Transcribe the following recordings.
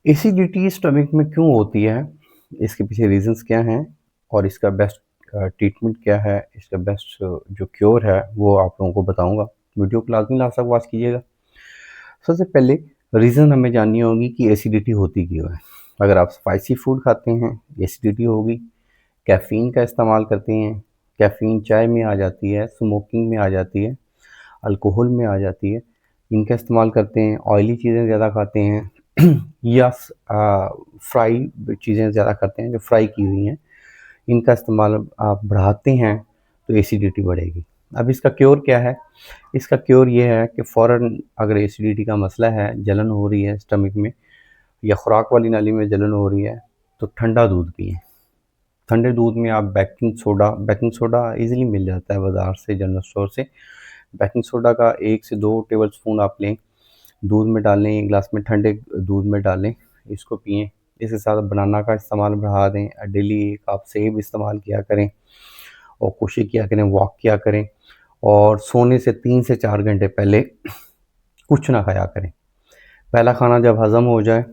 Acidity stomach में क्यों होती है? इसके पीछे रीज़न्स क्या हैं? और इसका बेस्ट ट्रीटमेंट क्या है? इसका बेस्ट जो क्योर है, वो आप लोगों को बताऊँगा। वीडियो को लाज़मी लास्ट तक वॉच कीजिएगा। सबसे पहले रीज़न हमें जाननी होगी कि एसिडिटी होती क्यों है? अगर आप स्पाइसी फूड खाते हैं, एसिडिटी होगी। कैफ़ीन का इस्तेमाल करते हैं, कैफ़ीन चाय में आ जाती है, स्मोकिंग में आ जाती है, अल्कोहल में आ जाती है। इनका इस्तेमाल करते हैं, ऑयली चीज़ें ज़्यादा खाते हैं या फ्राई चीज़ें ज़्यादा करते हैं जो फ्राई की हुई हैं, इनका इस्तेमाल आप बढ़ाते हैं तो एसिडिटी बढ़ेगी। अब इसका क्योर क्या है? इसका क्योर ये है कि फ़ौरन अगर एसिडिटी का मसला है, जलन हो रही है स्टमक में या खुराक वाली नाली में जलन हो रही है, तो ठंडा दूध पिएँ। ठंडे दूध में आप बेकिंग सोडा ईज़िली मिल जाता है बाज़ार से, जनरल स्टोर से। बेकिंग सोडा का 1 से 2 टेबलस्पून आप लें, दूध में डालें, 1 ग्लास में ठंडे दूध में डालें, इसको पिएँ। इसके साथ बनाना का इस्तेमाल बढ़ा दें। डेली एक आप सेब इस्तेमाल किया करें और कोशिश किया करें, वॉक किया करें और सोने से 3 से 4 घंटे पहले कुछ ना खाया करें। पहला खाना जब हज़म हो जाए,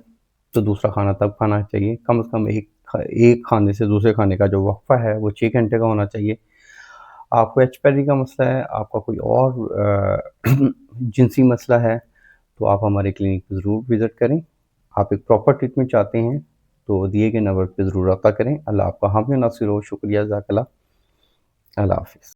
तो दूसरा खाना तब खाना चाहिए। कम से कम एक खाने से दूसरे खाने का जो वक़्फ़ा है, वो 6 घंटे का होना चाहिए। आपको एच पैरी का मसला है, आपका कोई और जिनसी मसला है, तो आप हमारे क्लिनिक पे ज़रूर विज़िट करें। आप एक प्रॉपर ट्रीटमेंट चाहते हैं, तो दिए गए नंबर पे ज़रूर रब्ता करें। अल्लाह आपका हामी और नासिर हो। शुक्रिया, जज़ाकल्लाह। अल्लाह हाफ़िज़।